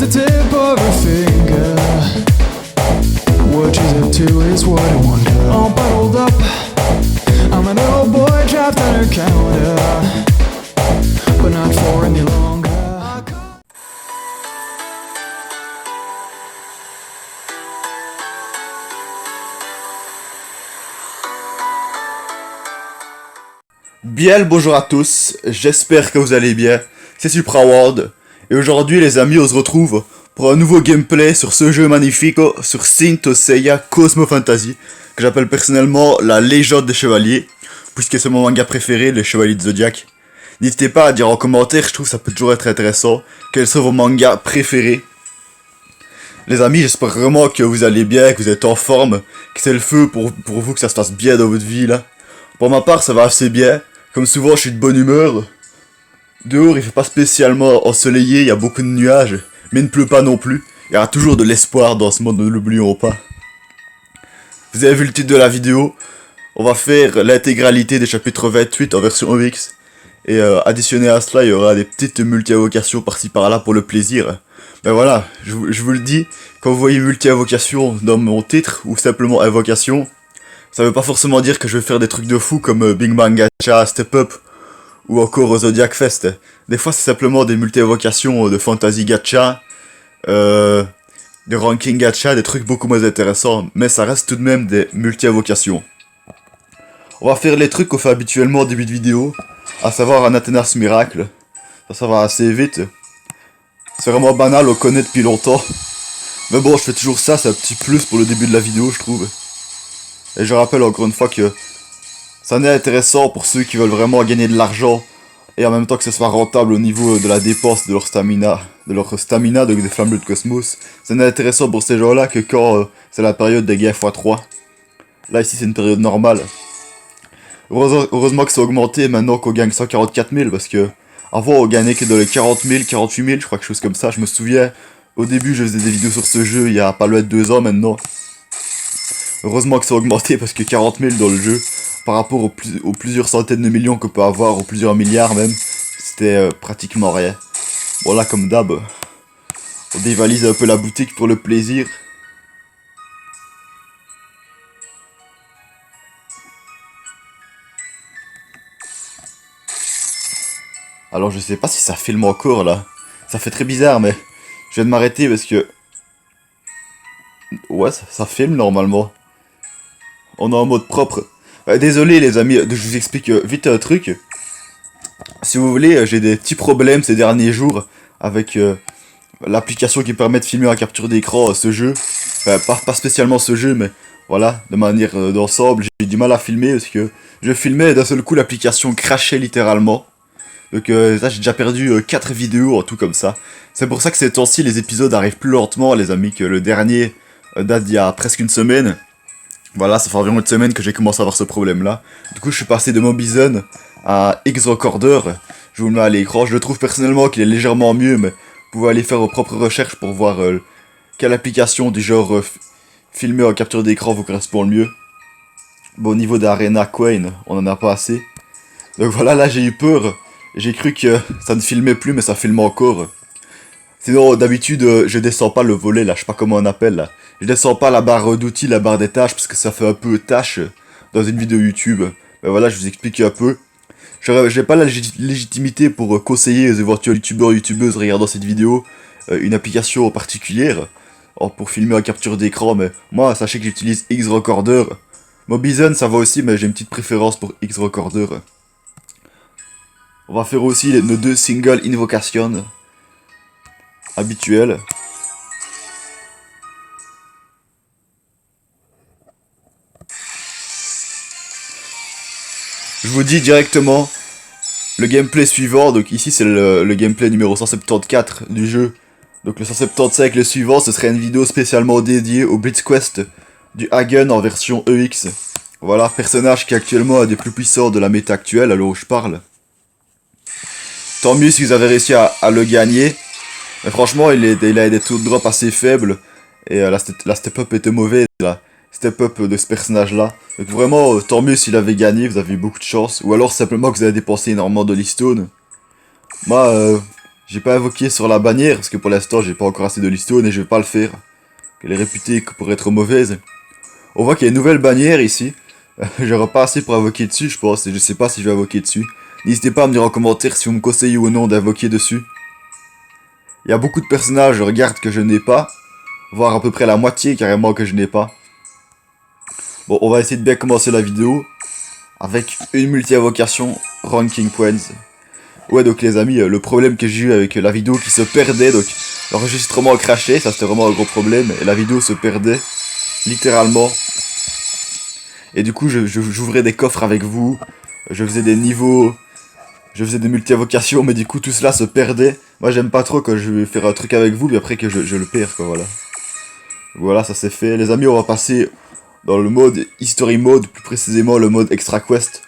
the tip of her finger. What she's up to is what I wonder. All bottled up, I'm an old boy trapped on her counter, but not for any longer. Bien le bonjour à tous, j'espère que vous allez bien, c'est SupraWorld, et aujourd'hui les amis on se retrouve pour un nouveau gameplay sur ce jeu magnifique, sur Saint Seiya Cosmo Fantasy, que j'appelle personnellement la légende des chevaliers, puisque c'est mon manga préféré, les chevaliers de Zodiac. N'hésitez pas à dire en commentaire, je trouve que ça peut toujours être intéressant, quels sont vos mangas préférés. Les amis, j'espère vraiment que vous allez bien, que vous êtes en forme, que c'est le feu pour vous, que ça se passe bien dans votre vie là. Pour ma part ça va assez bien. Comme souvent, je suis de bonne humeur. Dehors, il fait pas spécialement ensoleillé, il y a beaucoup de nuages, mais il ne pleut pas non plus. Il y aura toujours de l'espoir dans ce monde, ne l'oublions pas. Vous avez vu le titre de la vidéo. On va faire l'intégralité des chapitres 28 en version OX. Et additionné à cela, il y aura des petites multi-invocations par-ci par-là pour le plaisir. Mais voilà, je vous le dis, quand vous voyez multi-invocation dans mon titre, ou simplement invocation, ça veut pas forcément dire que je vais faire des trucs de fou comme Big Bang Gacha, Step Up ou encore Zodiac Fest. Des fois c'est simplement des multi-évocations de Fantasy Gacha, de Ranking Gacha, des trucs beaucoup moins intéressants, mais ça reste tout de même des multi-évocations. On va faire les trucs qu'on fait habituellement au début de vidéo, à savoir un Athénas Miracle. Ça va assez vite. C'est vraiment banal, on connaît depuis longtemps. Mais bon, je fais toujours ça, c'est un petit plus pour le début de la vidéo je trouve. Et je rappelle encore une fois que ça n'est intéressant pour ceux qui veulent vraiment gagner de l'argent et en même temps que ce soit rentable au niveau de la dépense de leur stamina, donc des flammes bleues de cosmos. Ça n'est intéressant pour ces gens-là que quand c'est la période des guerres x3. Là ici c'est une période normale. Heureusement que ça a augmenté maintenant qu'on gagne 144 000 parce que avant on gagnait que dans les 40 000, 48 000, je crois quelque chose comme ça. Je me souviens, au début je faisais des vidéos sur ce jeu il y a pas loin de 2 ans maintenant. Heureusement que ça a augmenté parce que 40 000 dans le jeu, par rapport aux plusieurs centaines de millions qu'on peut avoir, aux plusieurs milliards même, c'était pratiquement rien. Bon là comme d'hab, on dévalise un peu la boutique pour le plaisir. Alors je sais pas si ça filme encore là, ça fait très bizarre mais je viens de m'arrêter parce que... Ouais ça filme normalement. On est en mode propre. Désolé les amis, je vous explique vite un truc. Si vous voulez, j'ai des petits problèmes ces derniers jours avec l'application qui permet de filmer en capture d'écran ce jeu. Enfin, pas spécialement ce jeu, mais voilà, de manière d'ensemble, j'ai du mal à filmer parce que je filmais et d'un seul coup l'application crachait littéralement. Donc là j'ai déjà perdu 4 vidéos en tout comme ça. C'est pour ça que ces temps-ci les épisodes arrivent plus lentement les amis, que le dernier date d'il y a presque une semaine. Voilà, ça fait environ une semaine que j'ai commencé à avoir ce problème là. Du coup je suis passé de Mobizon à X-Recorder. Je vous le mets à l'écran, je le trouve personnellement qu'il est légèrement mieux, mais vous pouvez aller faire vos propres recherches pour voir quelle application du genre filmée en capture d'écran vous correspond le mieux. Bon, au niveau d'Arena Queen, on en a pas assez. Donc voilà, là j'ai eu peur. J'ai cru que ça ne filmait plus, mais ça filme encore. Sinon, d'habitude, je descends pas le volet, là, je sais pas comment on appelle, là. Je descends pas la barre d'outils, la barre des tâches, parce que ça fait un peu tâche dans une vidéo YouTube. Mais voilà, je vous explique un peu. J'ai pas la légitimité pour conseiller aux éventuels youtubeurs, youtubeuses regardant cette vidéo une application particulière pour filmer en capture d'écran, mais moi, sachez que j'utilise X-Recorder. Mobizon, ça va aussi, mais j'ai une petite préférence pour X-Recorder. On va faire aussi nos 2 single invocations habituels. Je vous dis directement le gameplay suivant, donc ici c'est le gameplay numéro 174 du jeu. Donc le 175, le suivant, ce serait une vidéo spécialement dédiée au Blitz Quest du Hagen en version EX. Voilà, personnage qui actuellement est des plus puissants de la méta actuelle, à l'heure où je parle. Tant mieux si vous avez réussi à le gagner. Mais franchement, il a des taux de drop assez faibles. Et la step-up était mauvaise, la step-up de ce personnage-là. Donc vraiment, tant mieux s'il avait gagné, vous avez eu beaucoup de chance. Ou alors simplement que vous avez dépensé énormément de Listone. Moi, J'ai pas invoqué sur la bannière, parce que pour l'instant j'ai pas encore assez de listone et je vais pas le faire. Elle est réputée pour être mauvaise. On voit qu'il y a une nouvelle bannière ici. J'aurai pas assez pour invoquer dessus, je pense, et je sais pas si je vais invoquer dessus. N'hésitez pas à me dire en commentaire si vous me conseillez ou non d'invoquer dessus. Il y a beaucoup de personnages, je regarde que je n'ai pas. Voire à peu près la moitié carrément que je n'ai pas. Bon, on va essayer de bien commencer la vidéo. Avec une multi-invocation ranking points. Ouais, donc les amis, le problème que j'ai eu avec la vidéo qui se perdait, donc l'enregistrement crachait, ça c'était vraiment un gros problème, et la vidéo se perdait, littéralement. Et du coup, j'ouvrais des coffres avec vous, je faisais des niveaux, je faisais des multi-invocations, mais du coup tout cela se perdait. Moi j'aime pas trop quand je vais faire un truc avec vous, mais après que je le perds, quoi, voilà. Voilà, ça c'est fait. Les amis, on va passer dans le mode History Mode, plus précisément le mode Extra Quest.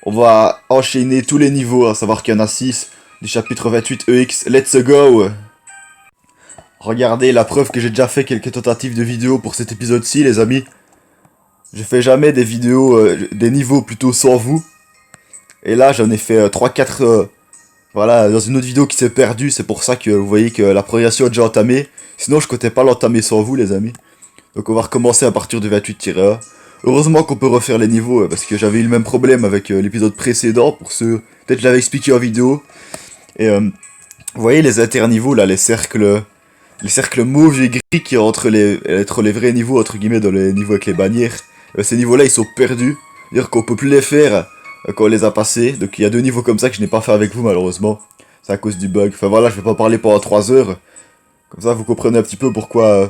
On va enchaîner tous les niveaux, à savoir qu'il y en a 6, du chapitre 28 EX. Let's go! Regardez la preuve que j'ai déjà fait quelques tentatives de vidéos pour cet épisode-ci, les amis. Je fais jamais des vidéos, des niveaux plutôt sans vous. Et là, j'en ai fait 3-4, voilà, dans une autre vidéo qui s'est perdue. C'est pour ça que vous voyez que la progression est déjà entamée. Sinon, je comptais pas l'entamer sans vous, les amis. Donc on va recommencer à partir du 28-1. Heureusement qu'on peut refaire les niveaux, parce que j'avais eu le même problème avec l'épisode précédent, pour ceux... Peut-être je l'avais expliqué en vidéo. Et vous voyez les interniveaux là, les cercles mauves et gris qui entre les vrais niveaux, entre guillemets, dans les niveaux avec les bannières. Ces niveaux-là, ils sont perdus. C'est-à-dire qu'on peut plus les faire quand on les a passés. Donc il y a 2 niveaux comme ça que je n'ai pas fait avec vous, malheureusement. C'est à cause du bug. Enfin voilà, je vais pas parler pendant 3 heures. Comme ça, vous comprenez un petit peu pourquoi...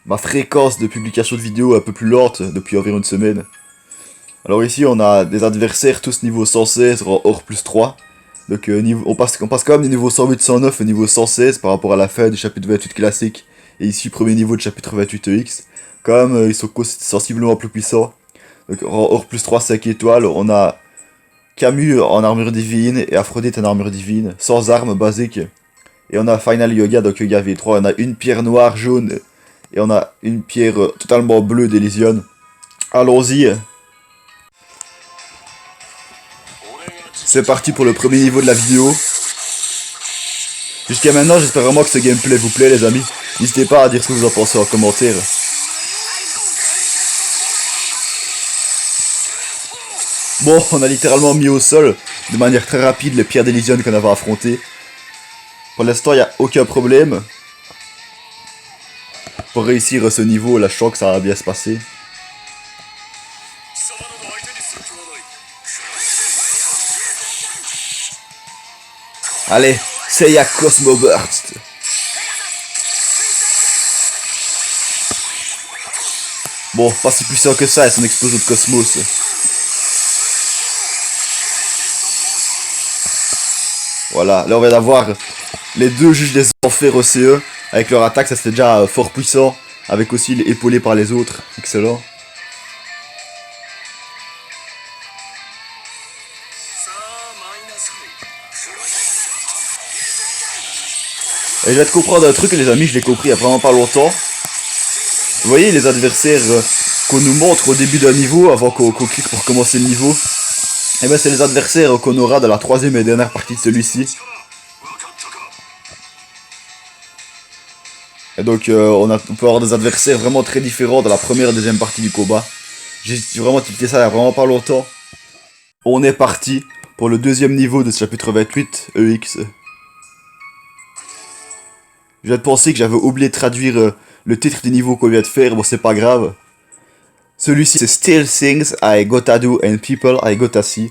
ma fréquence de publication de vidéos est un peu plus lente depuis environ une semaine. Alors ici on a des adversaires tous niveau 116 hors plus 3. Donc on passe quand même du niveau 108-109 au niveau 116 par rapport à la fin du chapitre 28 classique. Et ici premier niveau de chapitre 28EX. Quand même ils sont sensiblement plus puissants. Donc hors plus 3 5 étoiles, on a Camus en armure divine et Aphrodite en armure divine. Sans armes basiques. Et on a Final Yoga, donc Yoga V3, on a une pierre noire, jaune... Et on a une pierre totalement bleue d'Elysion. Allons-y. C'est parti pour le premier niveau de la vidéo. Jusqu'à maintenant, j'espère vraiment que ce gameplay vous plaît, les amis. N'hésitez pas à dire ce que vous en pensez en commentaire. Bon, on a littéralement mis au sol, de manière très rapide, les pierres d'Elysion qu'on avait affrontées. Pour l'instant, il n'y a aucun problème. Pour réussir ce niveau, là, je sens que ça va bien se passer. Allez, Seiya Cosmo Burst. Bon, pas si puissant que ça, et son explosion de cosmos. Voilà, là on vient d'avoir les 2 juges des enfers OCE. Avec leur attaque, ça c'était déjà fort puissant. Avec aussi épaulé par les autres. Excellent. Et je vais te comprendre un truc, les amis, je l'ai compris il y a vraiment pas longtemps. Vous voyez les adversaires qu'on nous montre au début d'un niveau, avant qu'on clique pour commencer le niveau. Et ben c'est les adversaires qu'on aura dans la 3e et dernière partie de celui-ci. Et donc on peut avoir des adversaires vraiment très différents dans la première et deuxième partie du combat. J'ai vraiment tilté ça il y a vraiment pas longtemps. On est parti pour le 2e niveau de ce chapitre 28 EX. Je viens de penser que j'avais oublié de traduire le titre du niveau qu'on vient de faire, bon c'est pas grave. Celui-ci c'est Still Things I Gotta Do and People I Gotta See.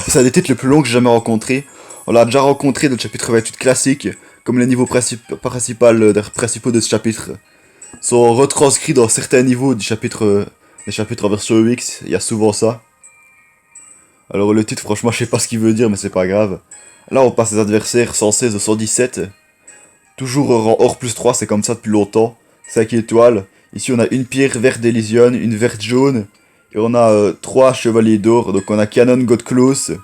C'est un des titres les plus longs que j'ai jamais rencontré. On l'a déjà rencontré dans le chapitre 28 classique, comme les niveaux principaux de ce chapitre sont retranscrits dans certains niveaux des chapitres en version EX, il y a souvent ça. Alors le titre franchement je sais pas ce qu'il veut dire mais c'est pas grave. Là on passe les adversaires 116 au 117. Toujours rang hors plus 3, c'est comme ça depuis longtemps. 5 étoiles. Ici on a une pierre verte d'Elysion, une verte jaune. Et on a 3 chevaliers d'or. Donc on a Canon Godclose.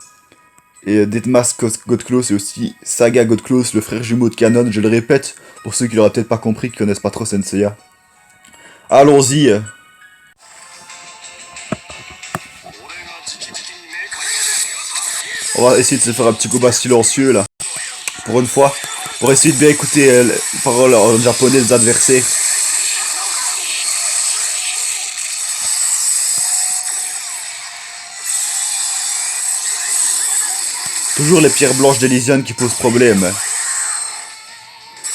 Et Deathmask Godclose et aussi Saga Godclose, le frère jumeau de Canon. Je le répète, pour ceux qui l'auraient peut-être pas compris, qui connaissent pas trop Senseiya. Allons-y. On va essayer de se faire un petit combat silencieux là. Pour une fois. pour essayer de bien écouter les paroles en japonais des adversaires. Toujours les pierres blanches d'Elysian qui posent problème.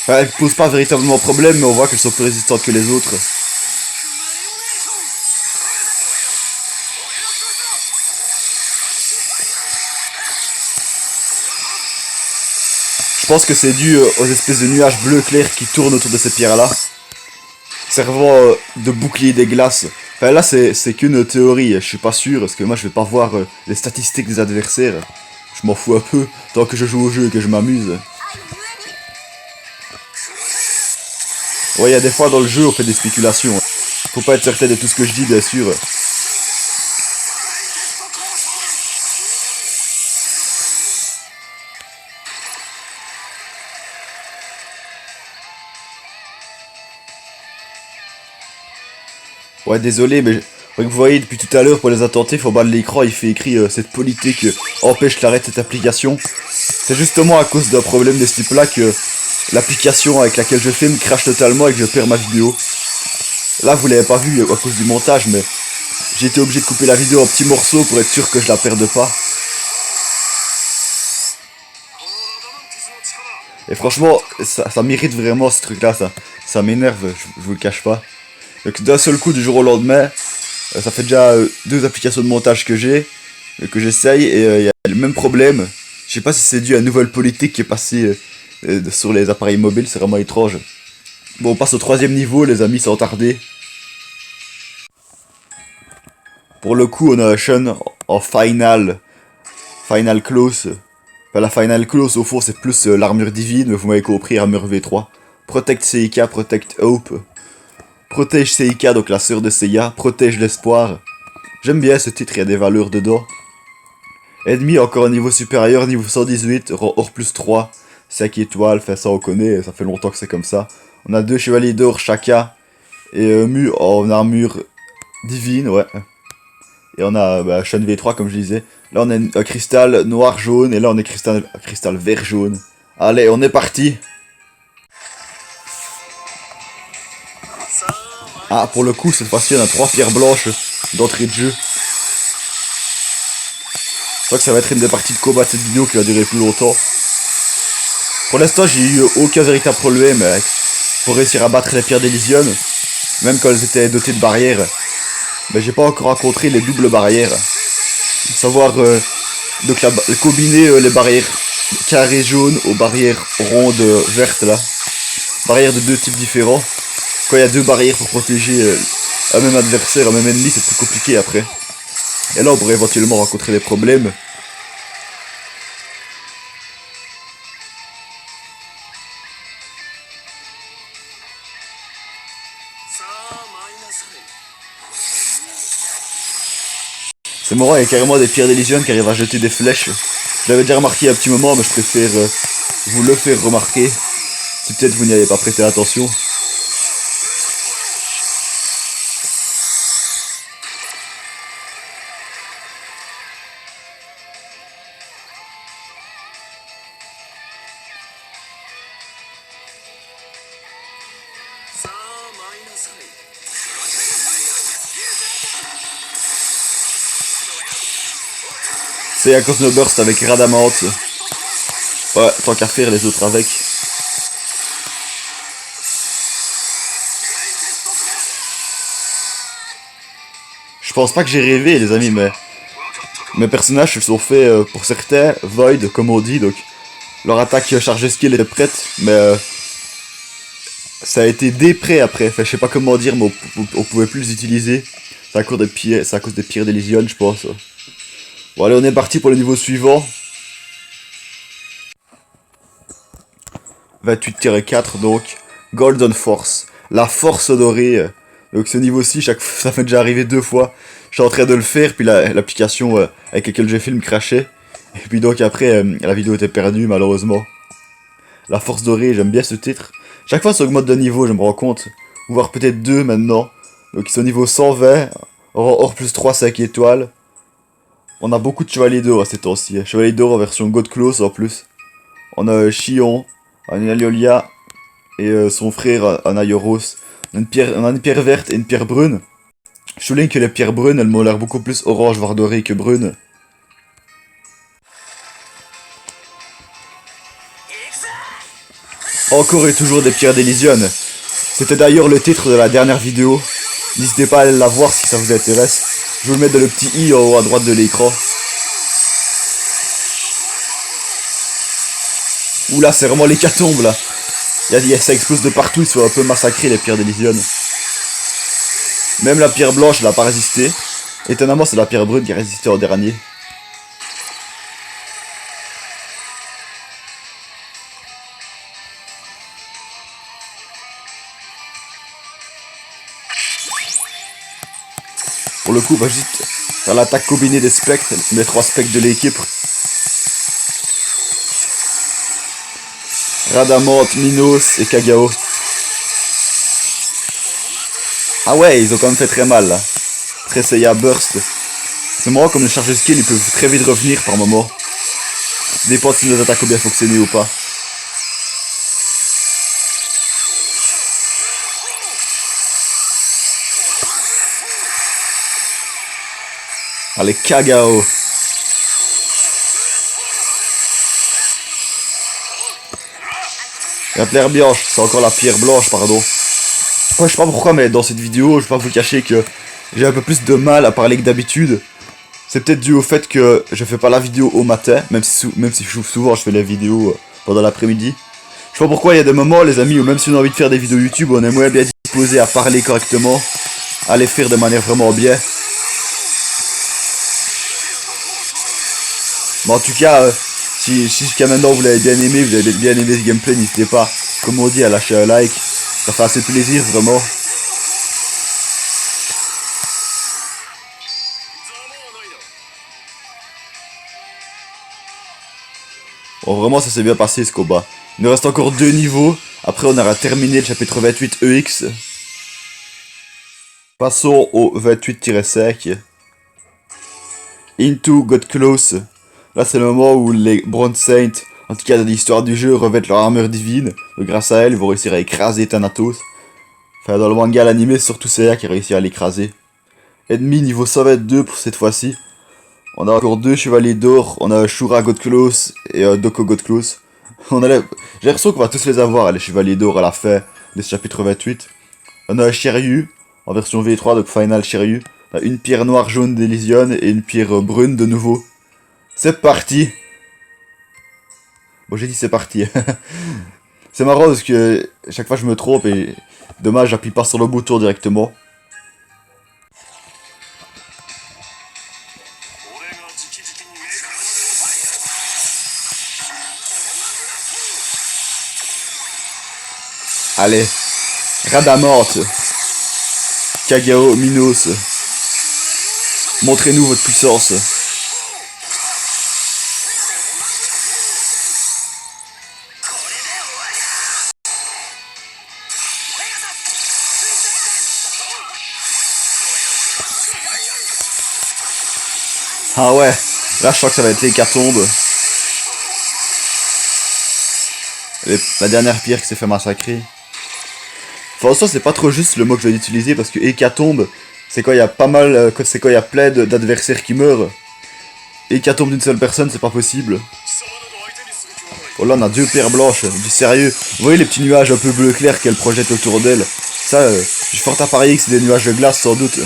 Enfin, elles posent pas véritablement problème, mais on voit qu'elles sont plus résistantes que les autres. Je pense que c'est dû aux espèces de nuages bleus clairs qui tournent autour de ces pierres-là, servant de bouclier des glaces. Enfin là c'est qu'une théorie, je suis pas sûr, parce que moi je vais pas voir les statistiques des adversaires. Je m'en fous un peu, tant que je joue au jeu et que je m'amuse. Ouais, il y a des fois dans le jeu on fait des spéculations. Faut pas être certain de tout ce que je dis, bien sûr. Ouais, désolé, mais vous voyez depuis tout à l'heure pour les attentifs au bas de l'écran, il fait écrit cette politique empêche l'arrêt de cette application. C'est justement à cause d'un problème de ce type-là que l'application avec laquelle je filme crache totalement et que je perds ma vidéo. Là, vous l'avez pas vu à cause du montage, mais j'ai été obligé de couper la vidéo en petits morceaux pour être sûr que je la perde pas. Et franchement, ça m'irrite vraiment ce truc-là, ça m'énerve, je vous le cache pas. Donc d'un seul coup, du jour au lendemain, ça fait déjà 2 applications de montage que j'ai, que j'essaye, et il y a le même problème. Je sais pas si c'est dû à une nouvelle politique qui est passée sur les appareils mobiles, c'est vraiment étrange. Bon, on passe au 3e niveau, les amis, sans tarder. Pour le coup, on a un Shun en final close. Enfin, la final close, au fond, c'est plus l'armure divine, mais vous m'avez compris, armure V3. Protect Seika, Protect Hope. Protège Seika, donc la sœur de Seiya. Protège l'espoir. J'aime bien ce titre, il y a des valeurs dedans. Ennemi encore un niveau supérieur, niveau 118, rang or plus 3. 5 étoiles, enfin ça on connaît, ça fait longtemps que c'est comme ça. On a 2 chevaliers d'or chacun. Et Mu en armure divine, ouais. Et on a Shun V3 comme je disais. Là on a un cristal noir-jaune, et là on est cristal vert-jaune. Allez, on est parti. Ah, pour le coup, cette fois-ci, on a 3 pierres blanches d'entrée de jeu. Je crois que ça va être une des parties de combat de cette vidéo qui va durer plus longtemps. Pour l'instant, j'ai eu aucun véritable problème pour réussir à battre les pierres d'Elysion, même quand elles étaient dotées de barrières. Mais j'ai pas encore rencontré les doubles barrières. Savoir donc combiner les barrières carrées jaunes aux barrières rondes vertes là. Barrières de 2 types différents. Quand il y a 2 barrières pour protéger un même adversaire, un même ennemi, c'est plus compliqué après. Et là, on pourrait éventuellement rencontrer des problèmes. C'est marrant, il y a carrément des pierres d'Elysion qui arrivent à jeter des flèches. Je l'avais déjà remarqué il y a un petit moment, mais je préfère vous le faire remarquer. Si peut-être vous n'y avez pas prêté attention. C'est un Cosmoburst avec Radamante. Ouais, tant qu'à faire les autres avec. Je pense pas que j'ai rêvé les amis, mais mes personnages se sont fait pour certains Void comme on dit, donc leur attaque chargée skill est prête, mais ça a été dépré après, enfin je sais pas comment dire, mais on pouvait plus les utiliser. C'est à cause des pierres d'Elysion je pense. Bon allez, on est parti pour le niveau suivant. 28-4 donc. Golden Force. La force dorée. Donc ce niveau-ci, ça m'est déjà arrivé 2 fois. Je suis en train de le faire, puis l'application avec laquelle je filme crachait. Et puis donc après, la vidéo était perdue malheureusement. La force dorée, j'aime bien ce titre. Chaque fois ça augmente de niveau, je me rends compte. Voire peut-être 2 maintenant. Donc ils sont au niveau 120. Or plus 3, 5 étoiles. On a beaucoup de chevaliers d'or à ces temps-ci. Chevalier d'or en version God Close en plus. On a Chion, un Aliolia et son frère, un Aioros. On a une pierre verte et une pierre brune. Je souligne que les pierres brunes, elles m'ont l'air beaucoup plus orange, voire dorées que brunes. Encore et toujours des pierres d'Elysion. C'était d'ailleurs le titre de la dernière vidéo. N'hésitez pas à aller la voir si ça vous intéresse. Je vous le mets dans le petit i en haut à droite de l'écran. Oula, c'est vraiment l'hécatombe là. Ça explose de partout, ils sont un peu massacrés les pierres d'Elysion. Même la pierre blanche, elle a pas résisté. Étonnamment, c'est la pierre brune qui a résisté en dernier. Pour le coup, on va juste faire l'attaque combinée des spectres, les 3 spectres de l'équipe. Radamante, Minos et Kagao. Ah ouais, ils ont quand même fait très mal là. Presseya Burst. C'est marrant comme les charges de skill, ils peuvent très vite revenir par moment. Ça dépend si nos attaques ont bien fonctionné ou pas. Allez, Kagao. La pierre blanche, c'est encore la pierre blanche, pardon. Ouais, je sais pas pourquoi, mais dans cette vidéo, je vais pas vous cacher que j'ai un peu plus de mal à parler que d'habitude. C'est peut-être dû au fait que je fais pas la vidéo au matin, même si souvent je fais la vidéo pendant l'après-midi. Je sais pas pourquoi, il y a des moments, les amis, où même si on a envie de faire des vidéos YouTube, on est moins bien disposé à parler correctement, à les faire de manière vraiment bien. Mais en tout cas, si jusqu'à maintenant vous l'avez bien aimé, vous avez bien aimé ce gameplay, n'hésitez pas, comme on dit, à lâcher un like. Ça fait assez plaisir, vraiment. Bon, vraiment, ça s'est bien passé ce combat. Il nous reste encore 2 niveaux. Après, on aura terminé le chapitre 28 EX. Passons au 28-5. Into Got Close. Là, c'est le moment où les Bronze Saints, en tout cas dans l'histoire du jeu, revêtent leur armure divine. Donc, grâce à elle, ils vont réussir à écraser Thanatos. Enfin, dans le manga, l'animé, c'est surtout Seiya qui a réussi à l'écraser. Ennemi niveau 122 pour cette fois-ci. On a encore 2 chevaliers d'or. On a Shura God Close et Doko God Close. J'ai l'impression qu'on va tous les avoir, les chevaliers d'or à la fin de ce chapitre 28. On a Shiryu en version V3, donc Final Shiryu. On a une pierre noire jaune d'Elysion et une pierre brune de nouveau. C'est parti. Bon, j'ai dit c'est parti. C'est marrant parce que chaque fois je me trompe et dommage, j'appuie pas sur le bouton directement. Allez, Radamante, Kagao, Minos, montrez-nous votre puissance. Ah ouais, là je crois que ça va être l'hécatombe. La dernière pierre qui s'est fait massacrer. Enfin, en soi, c'est pas trop juste le mot que je vais utiliser parce que hécatombe, c'est quand il y a pas mal, c'est quand il y a plein d'adversaires qui meurent. Hécatombe d'une seule personne, c'est pas possible. Oh là, on a 2 pierres blanches, du sérieux. Vous voyez les petits nuages un peu bleu clair qu'elle projette autour d'elle. Ça, j'ai fort à parier que c'est des nuages de glace sans doute.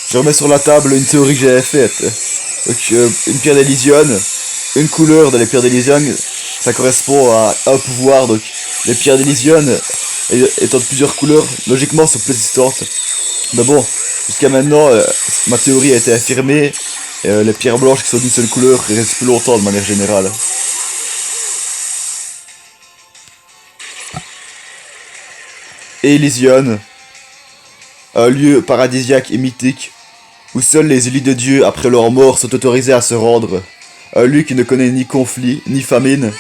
Je remets sur la table une théorie que j'avais faite. Donc, une pierre d'Elysion, une couleur dans les pierres d'Elysion, ça correspond à un pouvoir. Donc, les pierres d'Elysion, étant de plusieurs couleurs, logiquement sont plus résistantes. Mais bon, jusqu'à maintenant, ma théorie a été affirmée. Et, les pierres blanches qui sont d'une seule couleur restent plus longtemps de manière générale. Elysion, un lieu paradisiaque et mythique, où seuls les élus de Dieu, après leur mort, sont autorisés à se rendre. Un lieu qui ne connaît ni conflit, ni famine.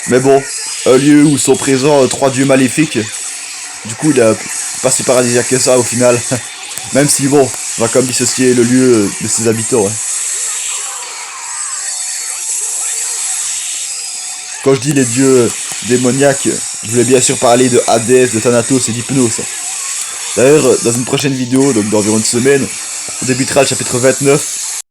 Mais bon, un lieu où sont présents 3 dieux maléfiques. Du coup, il est pas si paradisiaque que ça au final. Même si bon, on va quand même dissocier le lieu de ses habitants. Hein. Quand je dis les dieux démoniaques, je voulais bien sûr parler de Hadès, de Thanatos et d'Hypnos. D'ailleurs, dans une prochaine vidéo, donc d'environ une semaine, on débutera le chapitre 29.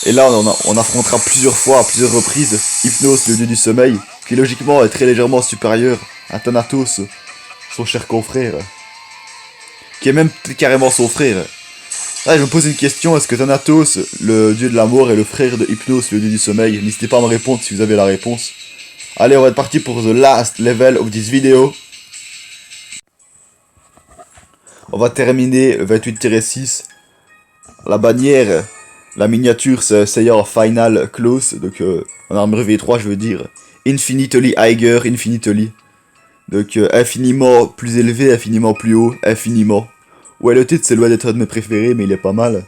Et là, on affrontera plusieurs fois, à plusieurs reprises, Hypnos, le dieu du sommeil, qui logiquement est très légèrement supérieur à Thanatos, son cher confrère. Qui est même carrément son frère. Là, je me pose une question, est-ce que Thanatos, le dieu de la mort, est le frère de Hypnos, le dieu du sommeil? N'hésitez pas à me répondre si vous avez la réponse. Allez, on va être parti pour the last level of this video. On va terminer le 28-6. La bannière, la miniature, c'est Seiya Final Close. Donc, en armure V3, je veux dire. Infinitely higher, infinitely. Donc, infiniment plus élevé, infiniment plus haut, infiniment. Ouais, le titre, c'est loin d'être un de mes préférés, mais il est pas mal.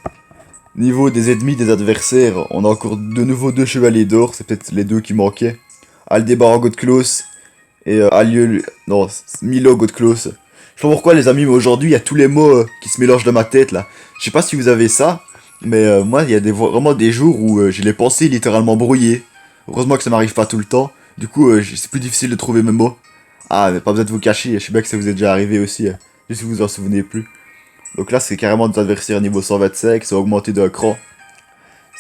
Niveau des ennemis, des adversaires, on a encore de nouveau 2 chevaliers d'or. C'est peut-être les 2 qui manquaient. Aldebaran Godclose et non, Milo Godclose. Je sais pas pourquoi les amis, mais aujourd'hui il y a tous les mots qui se mélangent dans ma tête là. Je sais pas si vous avez ça, mais moi il y a vraiment des jours où j'ai les pensées littéralement brouillées. Heureusement que ça m'arrive pas tout le temps. Du coup c'est plus difficile de trouver mes mots. Ah mais pas besoin de vous cacher, je sais bien que ça vous est déjà arrivé aussi. Juste si vous en souvenez plus. Donc là c'est carrément des adversaires niveau 125, ça a augmenté d'un cran.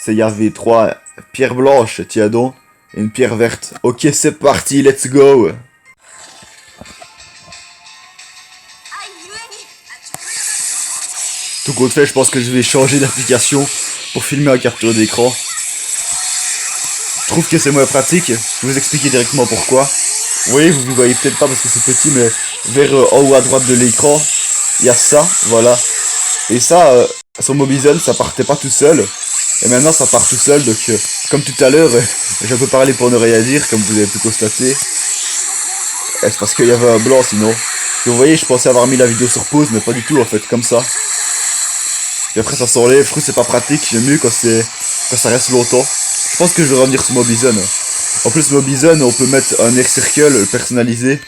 Seiya V3, pierre blanche, tiens donc. Et une pierre verte. Ok, c'est parti, let's go. Tout compte fait, je pense que je vais changer d'application pour filmer en capture d'écran. Je trouve que c'est moins pratique. Je vais vous expliquer directement pourquoi. Oui, vous ne voyez peut-être pas parce que c'est petit, mais vers en haut à droite de l'écran, il y a ça, voilà. Et ça, sur Mobyzone, ça partait pas tout seul. Et maintenant ça part tout seul, donc comme tout à l'heure, j'ai un peu parlé pour ne rien dire, comme vous avez pu constater. C'est parce qu'il y avait un blanc sinon. Et vous voyez, je pensais avoir mis la vidéo sur pause, mais pas du tout en fait, comme ça. Et après ça s'enlève, je trouve que c'est pas pratique, j'aime mieux quand ça reste longtemps. Je pense que je vais revenir sur Mobyzone. En plus Mobyzone, on peut mettre un air circle personnalisé.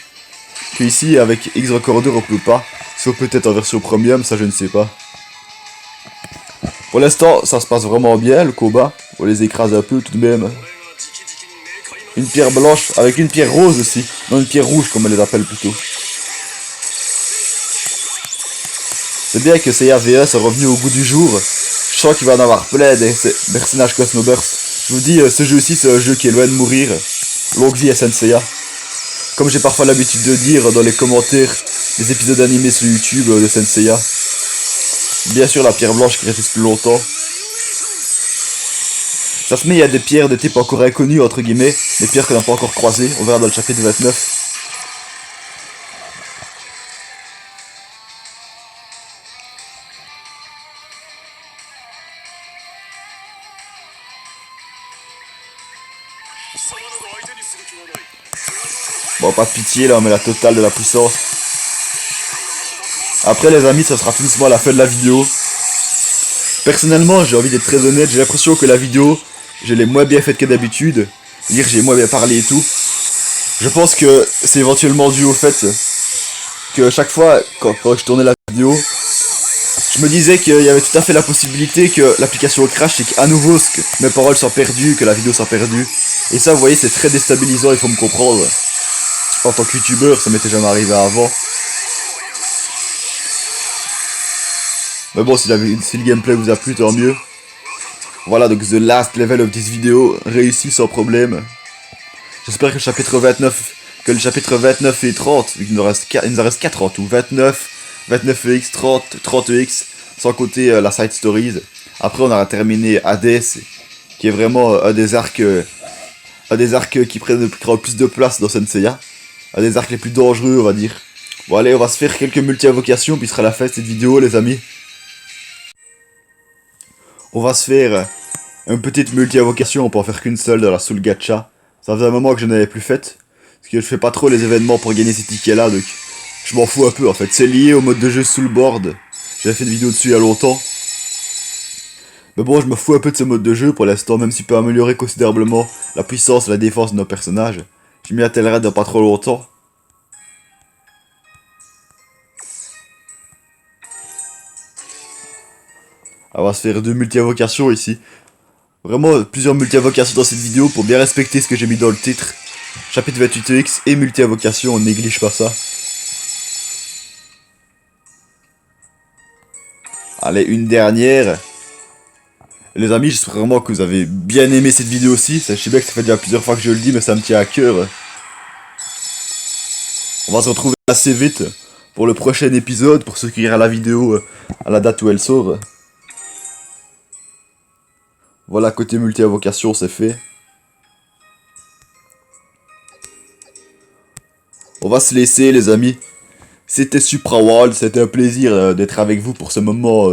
Que ici, avec X Recorder, on peut pas. Sauf peut-être en version premium, ça je ne sais pas. Pour l'instant, ça se passe vraiment bien, le combat. On les écrase un peu tout de même. Une pierre blanche, avec une pierre rose aussi. Non, une pierre rouge, comme on les appelle plutôt. C'est bien que Seiya V1 soit revenu au goût du jour. Je sens qu'il va en avoir plein des personnages Cosmoburst. Je vous dis, ce jeu-ci, c'est un jeu qui est loin de mourir. Longue vie à Senseiya. Comme j'ai parfois l'habitude de dire dans les commentaires des épisodes animés sur YouTube de Senseiya. Bien sûr la pierre blanche qui résiste plus longtemps. Ça se met, il y a des pierres de type encore inconnu entre guillemets, des pierres qu'on n'a pas encore croisées, on verra dans le chapitre 29. Bon, pas de pitié là, on met la totale de la puissance. Après les amis, ça sera tout doucement la fin de la vidéo. Personnellement, j'ai envie d'être très honnête, j'ai l'impression que la vidéo, je l'ai moins bien faite que d'habitude. Dire j'ai moins bien parlé et tout. Je pense que c'est éventuellement dû au fait que chaque fois, quand je tournais la vidéo, je me disais qu'il y avait tout à fait la possibilité que l'application crash et qu'à nouveau mes paroles soient perdues, que la vidéo soit perdue. Et ça, vous voyez, c'est très déstabilisant, il faut me comprendre. En tant que youtubeur, ça m'était jamais arrivé avant. Mais bon, si le gameplay vous a plu, tant mieux. Voilà, donc the last level of this video réussi sans problème. J'espère que le chapitre 29 et 30, il nous en reste 4 en tout. 29 EX, 30 EX, sans compter la side stories. Après, on aura terminé Hadès, qui est vraiment un des arcs qui prennent le plus de place dans Senseiya. Un des arcs les plus dangereux, on va dire. Bon, allez, on va se faire quelques multi-invocations, puis ce sera la fin de cette vidéo, les amis. On va se faire une petite multi-invocation, on peut en faire qu'une seule dans la Soul Gacha. Ça faisait un moment que je n'avais plus faite. Parce que je fais pas trop les événements pour gagner ces tickets là, donc je m'en fous un peu en fait. C'est lié au mode de jeu Soulboard. J'avais fait une vidéo dessus il y a longtemps. Mais bon, je me fous un peu de ce mode de jeu pour l'instant, même s'il peut améliorer considérablement la puissance et la défense de nos personnages. Je m'y attellerai dans pas trop longtemps. On va se faire 2 multi-invocations ici. Vraiment plusieurs multi-invocations dans cette vidéo pour bien respecter ce que j'ai mis dans le titre. chapitre 28X et multi-invocation, on néglige pas ça. Allez, une dernière. Les amis, j'espère vraiment que vous avez bien aimé cette vidéo aussi. Je sais bien que ça fait déjà plusieurs fois que je le dis, mais ça me tient à cœur. On va se retrouver assez vite pour le prochain épisode, pour ceux qui regardent la vidéo à la date où elle sort. Voilà, côté multi-invocation, c'est fait. On va se laisser, les amis. C'était Supraworld, c'était un plaisir d'être avec vous pour ce moment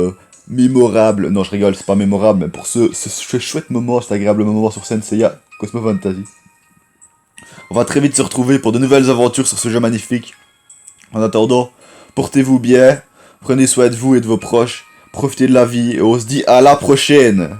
mémorable. Non, je rigole, c'est pas mémorable, mais pour ce chouette moment, cet agréable moment sur Saint Seiya Cosmo Fantasy. On va très vite se retrouver pour de nouvelles aventures sur ce jeu magnifique. En attendant, portez-vous bien, prenez soin de vous et de vos proches, profitez de la vie, et on se dit à la prochaine!